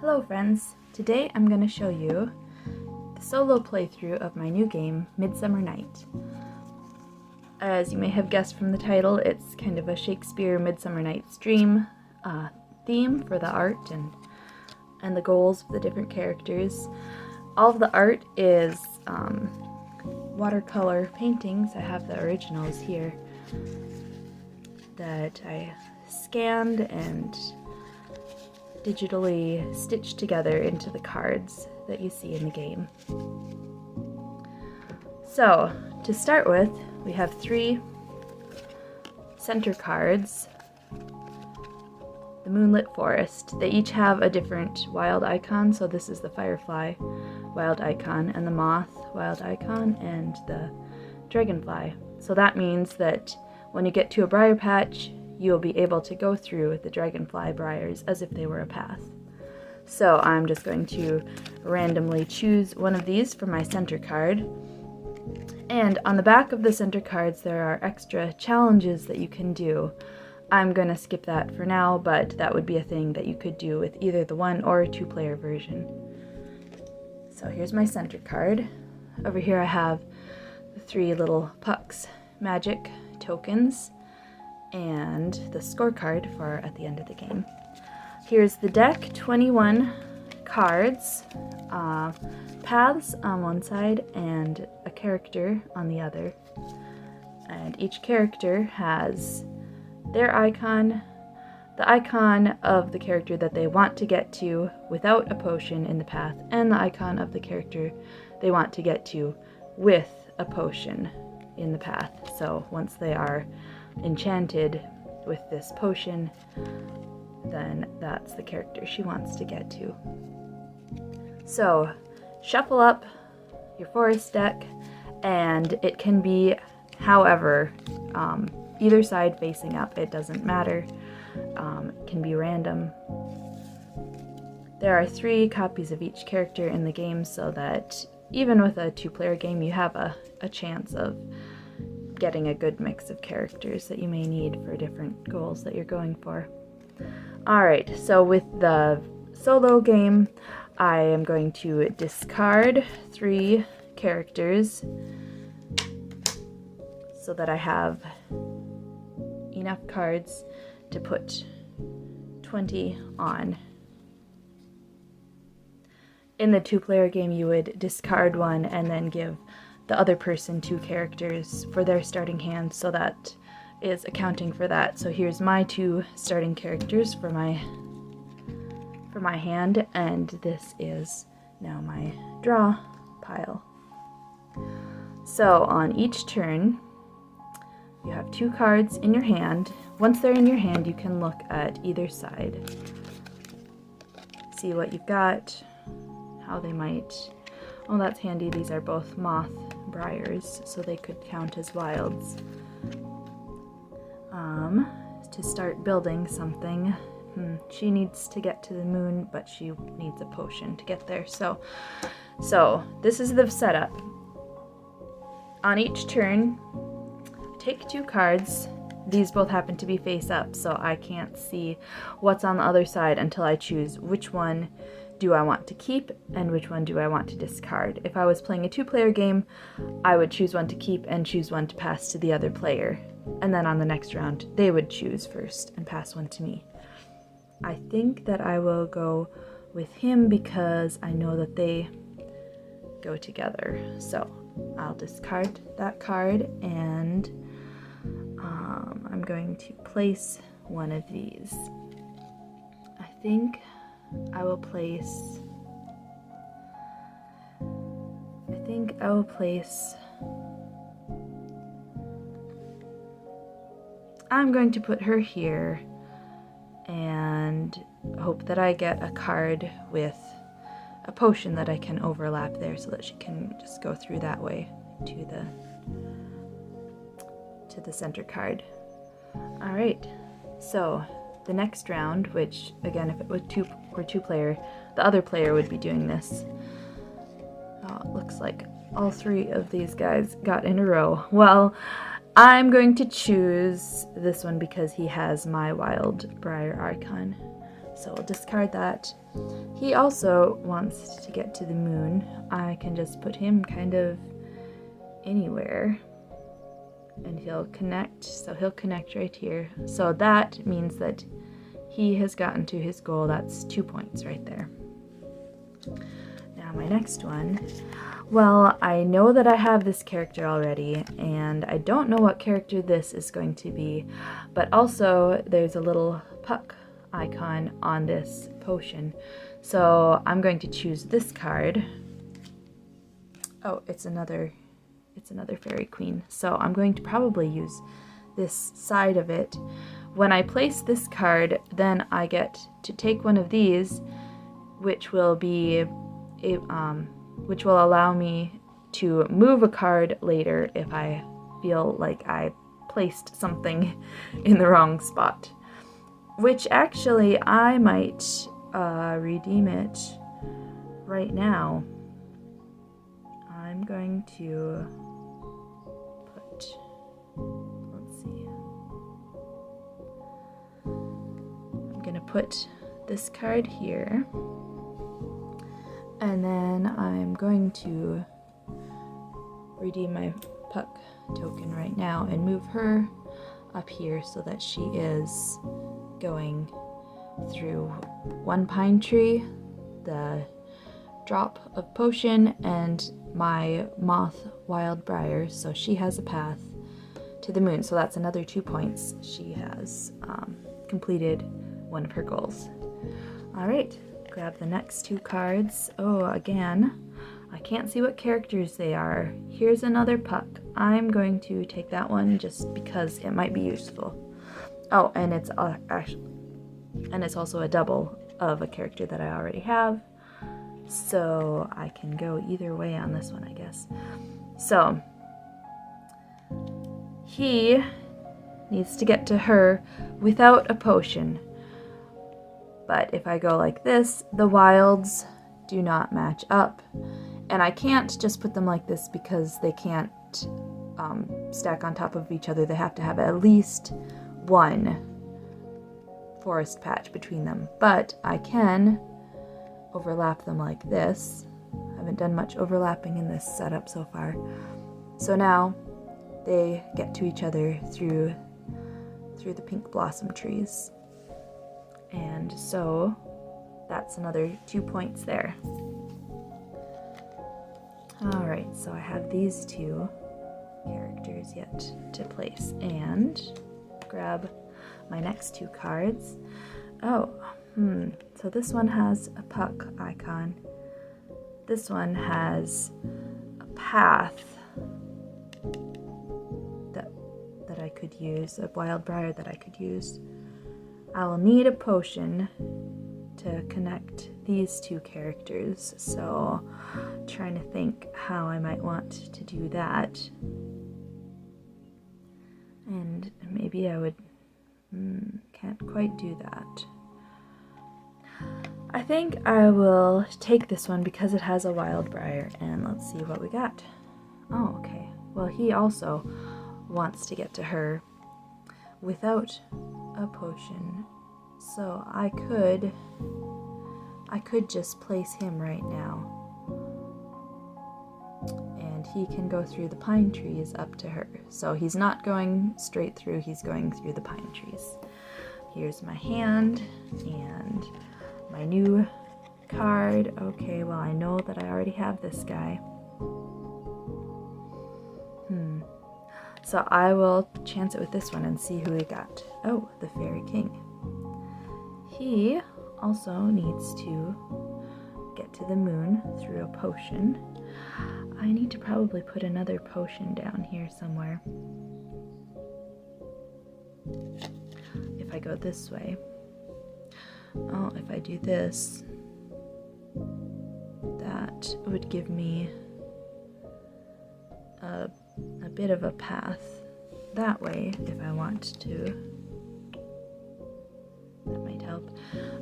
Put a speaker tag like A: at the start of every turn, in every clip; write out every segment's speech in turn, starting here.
A: Hello friends! Today I'm going to show you the solo playthrough of my new game, Midsummer Night. As you may have guessed from the title, it's kind of a Shakespeare Midsummer Night's Dream theme for the art and the goals of the different characters. All of the art is watercolor paintings. I have the originals here that I scanned and digitally stitched together into the cards that you see in the game. So, to start with, we have 3 center cards. The Moonlit Forest. They each have a different wild icon, so this is the Firefly wild icon, and the Moth wild icon, and the Dragonfly. So that means that when you get to a briar patch, you'll be able to go through the dragonfly briars as if they were a path. So I'm just going to randomly choose one of these for my center card. And on the back of the center cards there are extra challenges that you can do. I'm going to skip that for now, but that would be a thing that you could do with either the 1 or 2-player version. So here's my center card. Over here I have the 3 little pucks magic tokens and the scorecard for at the end of the game. Here's the deck, 21 cards, paths on one side and a character on the other. And each character has their icon, the icon of the character that they want to get to without a potion in the path, and the icon of the character they want to get to with a potion in the path. So once they are enchanted with this potion, then that's the character she wants to get to. So shuffle up your forest deck, and it can be however, either side facing up, it doesn't matter. It can be random. There are 3 copies of each character in the game, so that even with a 2-player game you have a chance of getting a good mix of characters that you may need for different goals that you're going for. Alright, so with the solo game, I am going to discard 3 characters so that I have enough cards to put 20 on. In the 2-player game, you would discard 1 and then give the other person 2 characters for their starting hand, so that is accounting for that. So here's my 2 starting characters for my hand, and this is now my draw pile. So on each turn, you have 2 cards in your hand. Once they're in your hand, you can look at either side, see what you've got, how they might. Oh, that's handy. These are both moth briars, so they could count as wilds. To start building something, she needs to get to the moon, but she needs a potion to get there. So this is the setup. On each turn, take 2 cards. These both happen to be face up, so I can't see what's on the other side until I choose which one do I want to keep and which one do I want to discard. If I was playing a 2-player game, I would choose one to keep and choose one to pass to the other player. And then on the next round, they would choose first and pass one to me. I think that I will go with him because I know that they go together. So I'll discard that card, and I'm going to place one of these. I think I will place I'm going to put her here and hope that I get a card with a potion that I can overlap there so that she can just go through that way to the center card. Alright, so the next round, which again if it were 2-player, the other player would be doing this. Oh, it looks like all 3 of these guys got in a row. Well, I'm going to choose this one because he has my wild briar icon. So we'll discard that. He also wants to get to the moon. I can just put him kind of anywhere and he'll connect. So he'll connect right here. So that means that he has gotten to his goal. That's 2 points right there. Now my next one. Well, I know that I have this character already, and I don't know what character this is going to be, but also there's a little puck icon on this potion. So I'm going to choose this card. Oh, it's another fairy queen. So I'm going to probably use this side of it. When I place this card, then I get to take one of these, which will allow me to move a card later if I feel like I placed something in the wrong spot. Which actually I might redeem it right now. I'm going to put, let's see, I'm going to put this card here, and then I'm going to redeem my puck token right now and move her up here so that she is going through one pine tree, the drop of potion, and my moth wild briar, so she has a path to the moon. So that's another 2 points. She has completed one of her goals. All right, grab the next 2 cards. Oh, again, I can't see what characters they are. Here's another puck. I'm going to take that one just because it might be useful. Oh, and it's also a double of a character that I already have. So I can go either way on this one, I guess. So he needs to get to her without a potion. But if I go like this, the wilds do not match up. And I can't just put them like this because they can't stack on top of each other. They have to have at least one forest patch between them. But I can overlap them like this. I haven't done much overlapping in this setup so far. So now they get to each other through the pink blossom trees. And so that's another 2 points there. Alright, so I have these 2 characters yet to place, and grab my next 2 cards. Oh, so this one has a puck icon. This one has a path that I could use, a wild briar that I could use. I will need a potion to connect these 2 characters, so trying to think how I might want to do that. And maybe I would, can't quite do that. I think I will take this one because it has a wild briar, and let's see what we got. Oh, okay. Well, he also wants to get to her without a potion, so I could just place him right now, and he can go through the pine trees up to her. So he's not going straight through, he's going through the pine trees. Here's my hand and my new card. Okay, well, I know that I already have this guy. So I will chance it with this one and see who we got. Oh, the Fairy King. He also needs to get to the moon through a potion. I need to probably put another potion down here somewhere. If I go this way. Oh, if I do this, that would give me a bit of a path that way if I want to. That might help.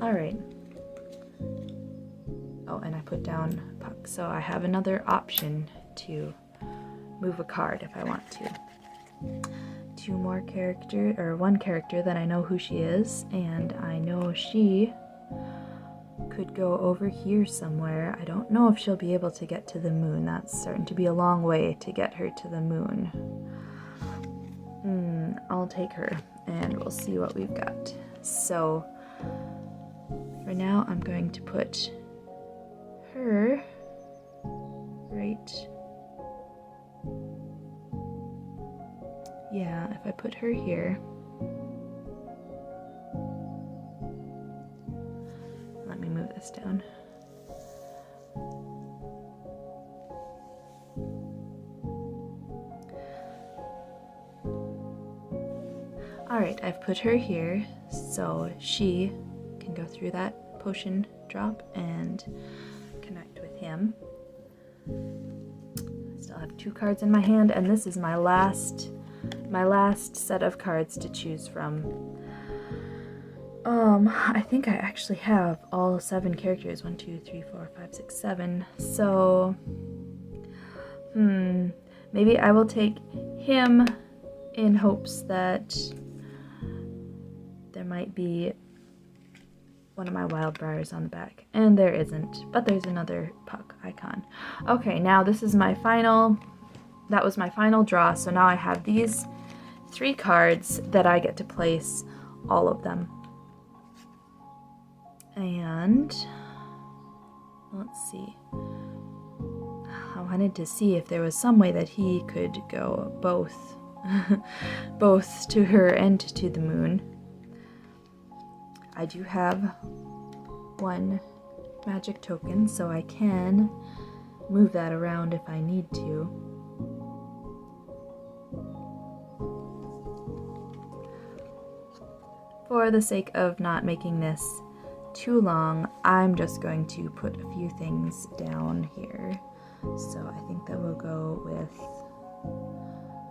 A: Alright. Oh, and I put down puck, so I have another option to move a card if I want to. 2 more characters, or 1 character that I know who she is, and I know she could go over here somewhere. I don't know if she'll be able to get to the moon. That's starting to be a long way to get her to the moon. I'll take her and we'll see what we've got. So for now, I'm going to put her right. Yeah, if I put her here. Let me move this down. Alright, I've put her here so she can go through that potion drop and connect with him. I still have 2 cards in my hand, and this is my last set of cards to choose from. I think I actually have all 7 characters. 1, 2, 3, 4, 5, 6, 7. So, maybe I will take him in hopes that there might be one of my wild briars on the back. And there isn't, but there's another puck icon. Okay, now this is my final, that was my final draw, so now I have these 3 cards that I get to place all of them. And let's see. I wanted to see if there was some way that he could go both both to her and to the moon. I do have 1 magic token, so I can move that around if I need to. For the sake of not making this too long, I'm just going to put a few things down here. So I think that we'll go with,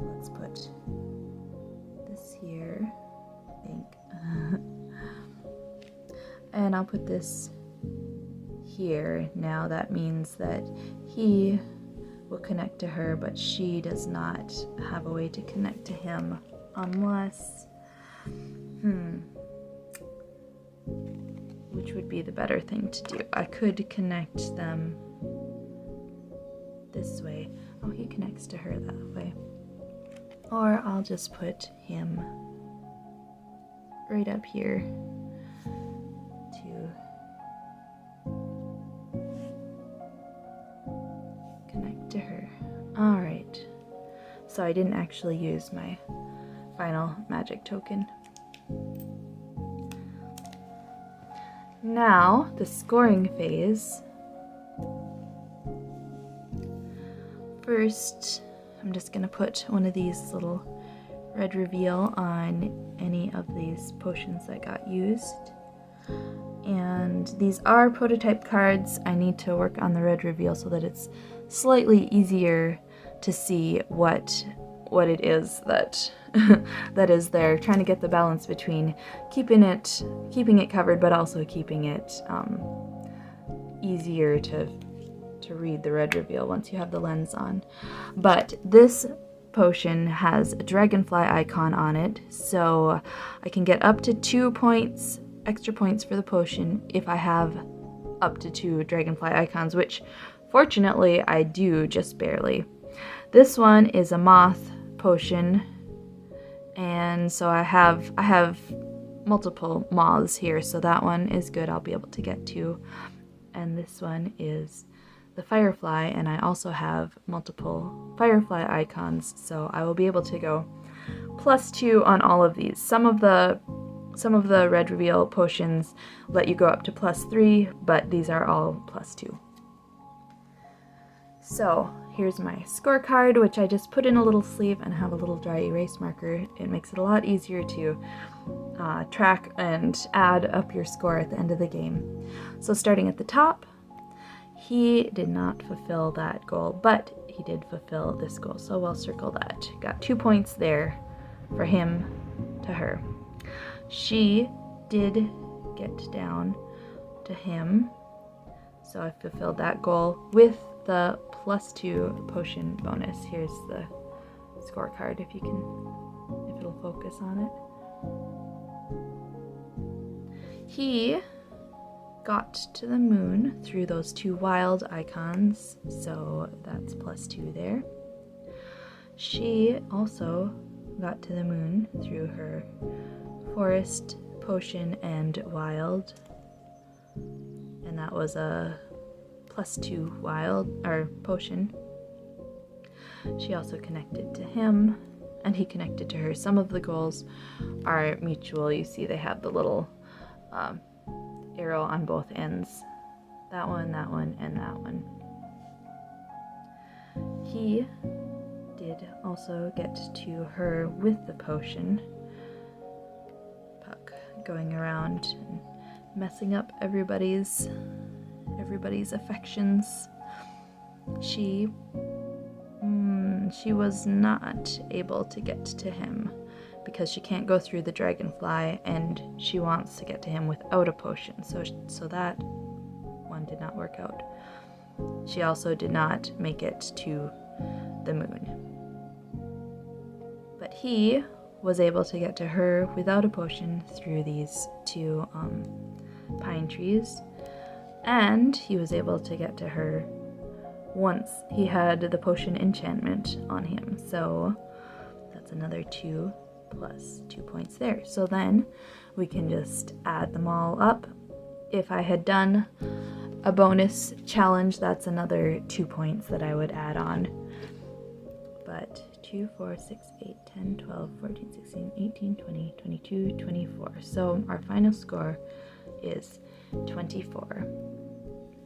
A: let's put this here, I think. And I'll put this here. Now that means that he will connect to her, but she does not have a way to connect to him unless, which would be the better thing to do? I could connect them this way. Oh, he connects to her that way. Or I'll just put him right up here to connect to her. Alright. So I didn't actually use my final magic token. Now, the scoring phase. First, I'm just going to put one of these little red reveal on any of these potions that got used. And these are prototype cards. I need to work on the red reveal so that it's slightly easier to see what it is that that is there. Trying to get the balance between keeping it covered, but also keeping it easier to read the red reveal once you have the lens on. But this potion has a dragonfly icon on it, so I can get up to 2 points, extra points for the potion if I have up to 2 dragonfly icons, which fortunately I do just barely. This one is a moth potion, and so I have multiple moths here, so that one is good. I'll be able to get to. And this one is the firefly, and I also have multiple firefly icons, so I will be able to go +2 on all of these. Some of the red reveal potions let you go up to +3, but these are all +2. So here's my scorecard, which I just put in a little sleeve and have a little dry erase marker. It makes it a lot easier to track and add up your score at the end of the game. So starting at the top, he did not fulfill that goal, but he did fulfill this goal, so we'll circle that. Got 2 points there for him to her. She did get down to him, so I fulfilled that goal with the +2 potion bonus. Here's the scorecard if it'll focus on it. He got to the moon through those 2 wild icons, so that's +2 there. She also got to the moon through her forest, potion, and wild, and that was a +2 wild or potion. She also connected to him, and he connected to her. Some of the goals are mutual. You see they have the little arrow on both ends. That one, and that one. He did also get to her with the potion. Puck going around and messing up everybody's affections. She was not able to get to him because she can't go through the dragonfly, and she wants to get to him without a potion, so that one did not work out. She also did not make it to the moon, but he was able to get to her without a potion through these 2 pine trees, and he was able to get to her once he had the potion enchantment on him, so that's another 2 plus 2 points there. So then we can just add them all up. If I had done a bonus challenge, that's another 2 points that I would add on. But 2, 4, 6, 8, 10, 12, 14, 16, 18, 20, 22, 24. So our final score is 24.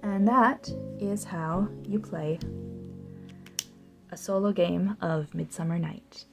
A: And that is how you play a solo game of Midsummer Night.